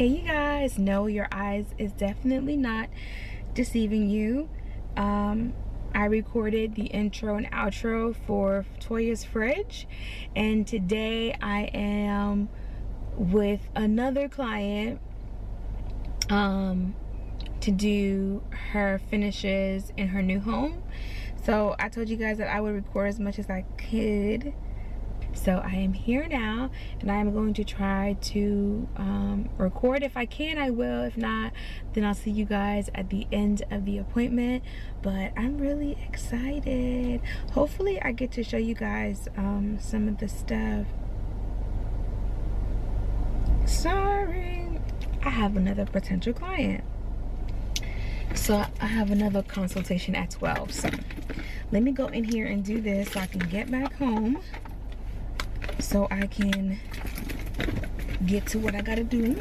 Hey you guys, no, your eyes is definitely not deceiving you. I recorded the intro and outro for Toya's fridge, and today I am with another client to do her finishes in her new home. So I told you guys that I would record as much as I could. So I am here now, and I'm going to try to record. If I can, I will. If not, then I'll see you guys at the end of the appointment. But I'm really excited. Hopefully I get to show you guys some of the stuff. Sorry, I have another potential client. So I have another consultation at 12. So let me go in here and do this so I can get back home, so I can get to what I gotta do.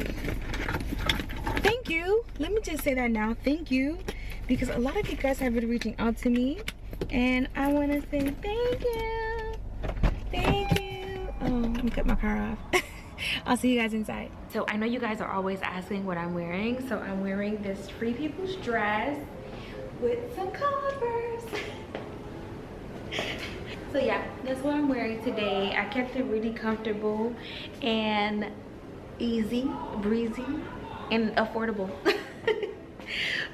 Thank you. Let me just say that now. Thank you. Because a lot of you guys have been reaching out to me, and I want to say thank you. Thank you. Oh, let me cut my car off. I'll see you guys inside. So I know you guys are always asking what I'm wearing. So I'm wearing this Free People's dress with some Converse. So yeah, that's what I'm wearing today. I kept it really comfortable and easy, breezy, and affordable.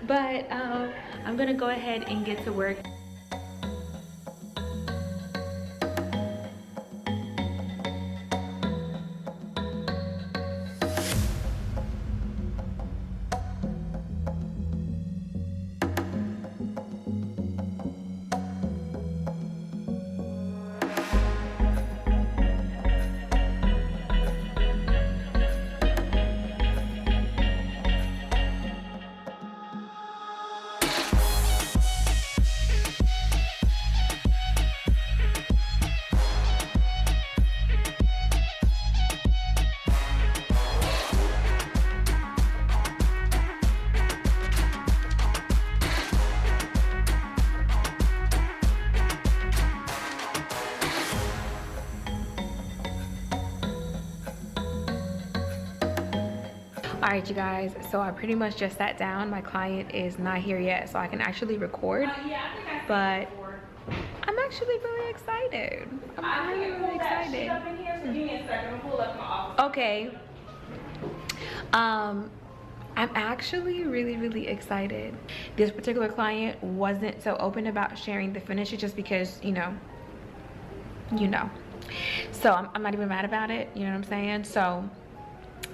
But I'm gonna go ahead and get to work. All right, you guys, so I pretty much just sat down. My client is not here yet, so I can actually record. But I'm actually really excited. I'm really excited. Okay. I'm actually really excited. This particular client wasn't so open about sharing the finishes just because, you know. So I'm not even mad about it, you know what I'm saying? So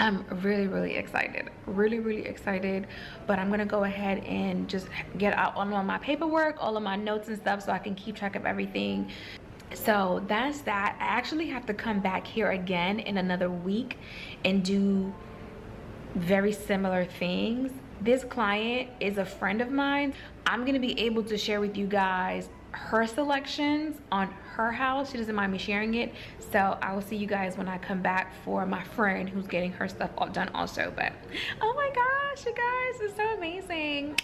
I'm really excited, really excited. But I'm gonna go ahead and just get out all of my paperwork, all of my notes and stuff, so I can keep track of everything. So that's that. I actually have to come back here again in another week and do very similar things. This client is a friend of mine. I'm gonna be able to share with you guys her selections on her house. She doesn't mind me sharing it. So I will see you guys when I come back for my friend who's getting her stuff all done also. But oh my gosh, you guys, it's so amazing.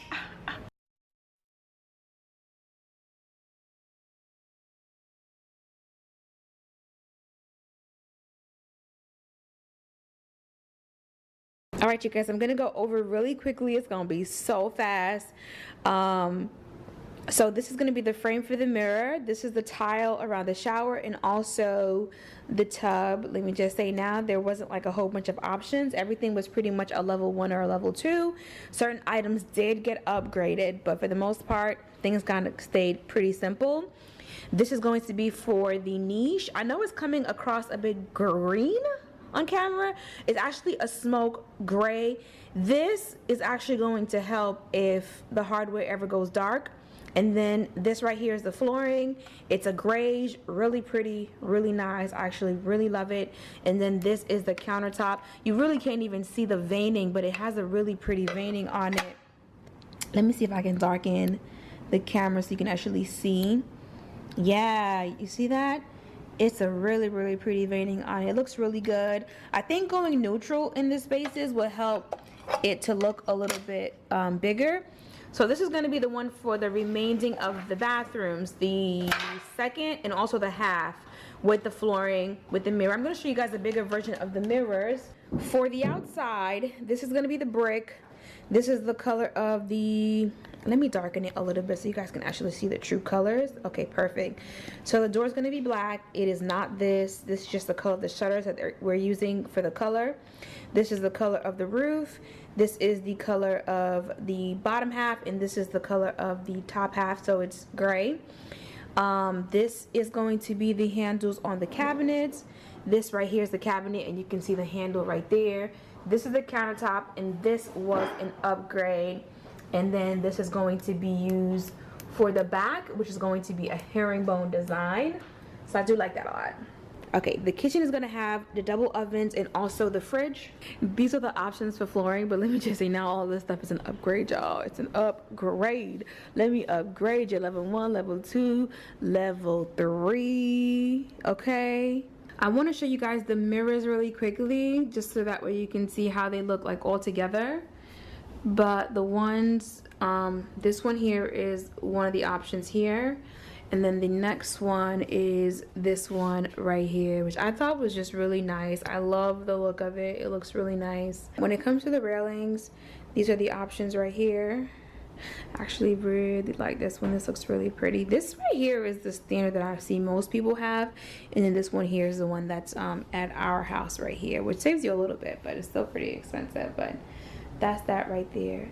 All right, you guys, I'm gonna go over really quickly. It's gonna be so fast. So this is going to be the frame for the mirror. This is the tile around the shower and also the tub. Let me just say now, there wasn't like a whole bunch of options. Everything was pretty much a level 1 or a level 2. Certain items did get upgraded, but for the most part, things kind of stayed pretty simple. This is going to be for the niche. I know it's coming across a bit green on camera. It's actually a smoke gray. This is actually going to help if the hardware ever goes dark. And then this right here is the flooring. It's a grayish, really pretty, really nice. I actually really love it. And then this is the countertop. You really can't even see the veining, but it has a really pretty veining on it. Let me see if I can darken the camera so you can actually see. Yeah, you see that? It's a really pretty veining on it. It looks really good. I think going neutral in the spaces will help it to look a little bit bigger. So this is going to be the one for the remaining of the bathrooms, the second and also the half with the flooring, with the mirror. I'm going to show you guys a bigger version of the mirrors. For the outside, this is going to be the brick. This is the color of the, let me darken it a little bit so you guys can actually see the true colors. Okay, perfect. So the door is going to be black. It is not this. This is just the color of the shutters that we're using for the color. This is the color of the roof. This is the color of the bottom half, and this is the color of the top half, so it's gray. This is going to be the handles on the cabinets. This right here is the cabinet, and you can see the handle right there. This is the countertop, and this was an upgrade. And then this is going to be used for the back, which is going to be a herringbone design. So I do like that a lot. Okay, the kitchen is going to have the double ovens and also the fridge. These are the options for flooring, but let me just say now all this stuff is an upgrade, y'all. It's an upgrade. Let me upgrade you. Level 1, level 2, level 3. Okay. I want to show you guys the mirrors really quickly, just so that way you can see how they look like all together. But the ones, this one here is one of the options here. And then the next one is this one right here, which I thought was just really nice. I love the look of it. It looks really nice. When it comes to the railings, these are the options right here. I actually really like this one. This looks really pretty. This right here is the standard that I see most people have. And then this one here is the one that's at our house right here, which saves you a little bit, but it's still pretty expensive. But that's that right there.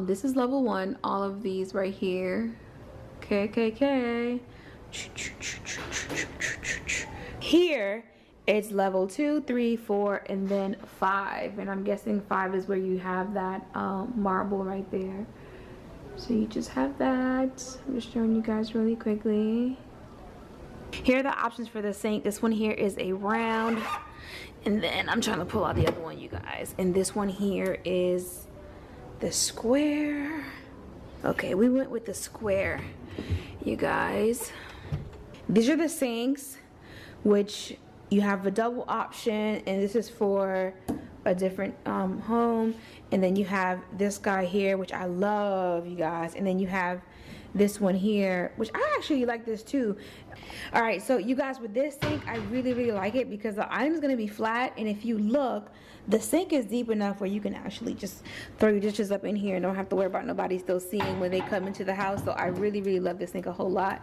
This is level 1. All of these right here. KKK. Here it's level 2, 3, 4, and then 5. And I'm guessing 5 is where you have that marble right there. So you just have that. I'm just showing you guys really quickly. Here are the options for the sink. This one here is a round. And then I'm trying to pull out the other one, you guys. And this one here is the square. Okay, we went with the square, you guys. These are the sinks, which you have a double option, and this is for a different home. And then you have this guy here, which I love, you guys. And then you have this one here, which I actually like this too. All right, so you guys, with this sink, I really like it because the item is going to be flat, and if you look, the sink is deep enough where you can actually just throw your dishes up in here and don't have to worry about nobody still seeing when they come into the house. So I really love this sink a whole lot.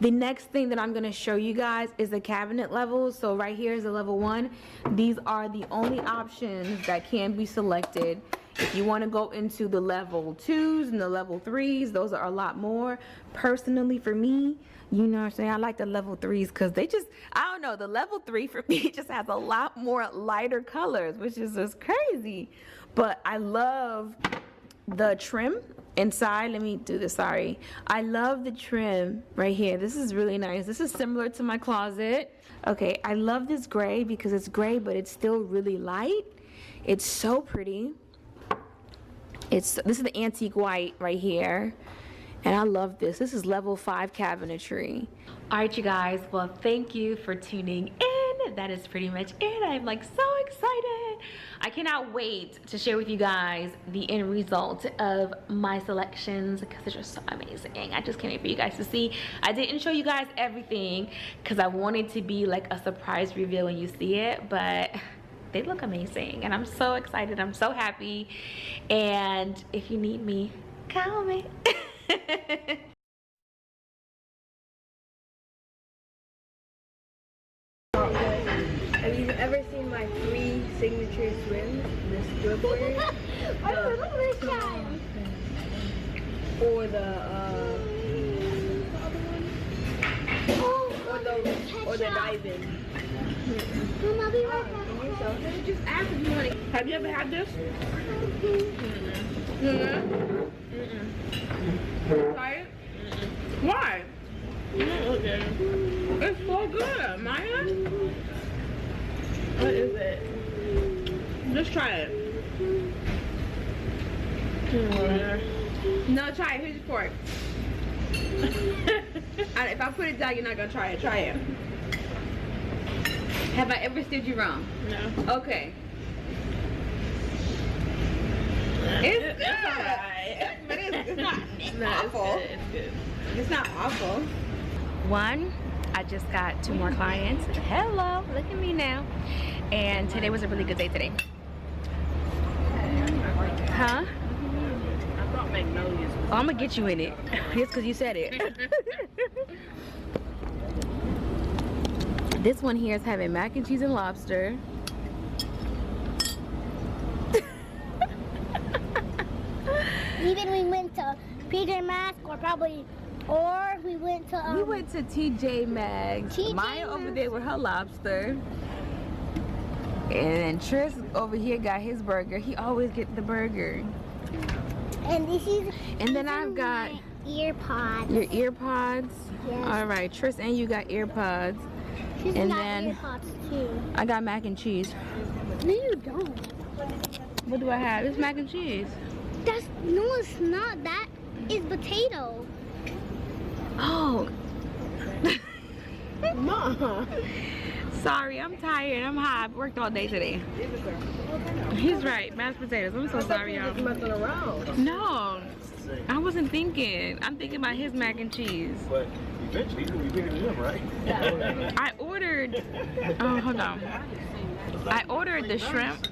The next thing that I'm going to show you guys is the cabinet levels. So right here is the level 1. These are the only options that can be selected. If you want to go into the level 2s and the level 3s, those are a lot more. Personally, for me, you know what I'm saying, I like the level 3s because they just, I don't know, the level 3 for me just has a lot more lighter colors, which is just crazy. But I love the trim inside. Let me do this, sorry. I love the trim right here. This is really nice. This is similar to my closet. Okay, I love this gray because it's gray, but it's still really light. It's so pretty. This is the antique white right here, and I love this. This is level 5 cabinetry. All right, you guys, well, thank you for tuning in. That is pretty much it. I'm like so excited. I cannot wait to share with you guys the end result of my selections because they're just so amazing. I just can't wait for you guys to see. I didn't show you guys everything because I wanted to be like a surprise reveal when you see it, but they look amazing and I'm so excited. I'm so happy. And if you need me, call me. Have you ever seen my 3 signature swims? This squidward, or the diving. Mom, I'll be right back. Just ask if you want to. Have you ever had this? Try it? Why? Okay. It's so good, Maya. What is it? Just try it. No, try it. Here's your fork. If I put it down, you're not gonna try it. Try it. Have I ever steered you wrong? No. Okay. It's good. But it's It's not awful. It's good. It's not awful. One, I just got 2 more clients. Hello, look at me now. And today was a really good day today. Huh? I thought Magnolia's was. Oh, I'm gonna get you in it. Just because you said it. This one here is having mac and cheese and lobster. Even we went to PJ Masks or we went to We went to TJ Maxx. TJ Maya over Maxx. there with her lobster. And then Tris over here got his burger. He always get the burger. And this is. And then I've got my ear pods. your ear pods. Yes. All right, Tris and you got ear pods. She's and got then- ear pods too. I got mac and cheese. No, you don't. What do I have? It's mac and cheese. That's no, it's not. That is potato. Oh, Mom. sorry, I'm tired. I'm high. I've worked all day today. He's right, mashed potatoes. I'm so sorry, y'all. Just messing around. No, I wasn't thinking. I'm thinking about his mac and cheese. But eventually, you're gonna be bigger than him, right? I ordered. Oh, hold on. I ordered the shrimp.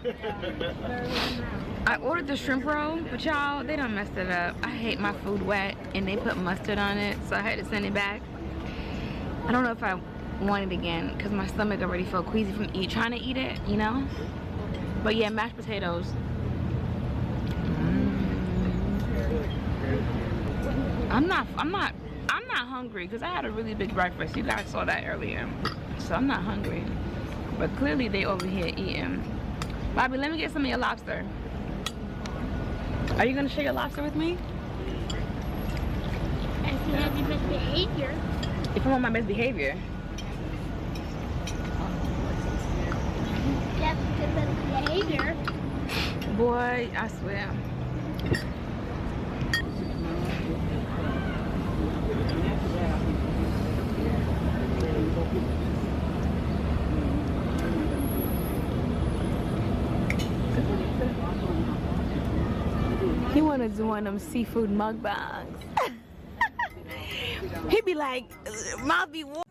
I ordered the shrimp roll, but y'all, they done messed it up. I hate my food wet, and they put mustard on it, so I had to send it back. I don't know if I want it again, because my stomach already felt queasy from trying to eat it, you know? But yeah, mashed potatoes. I'm not hungry, because I had a really big breakfast. You guys saw that earlier. So I'm not hungry. But clearly they over here eating. Bobby, let me get some of your lobster. Are you gonna share your lobster with me? If you have your best behavior. If I'm on my best behavior. You have your best behavior. Boy, I swear. He wanna do one of them seafood mukbangs. He'd be like, mouth be watering.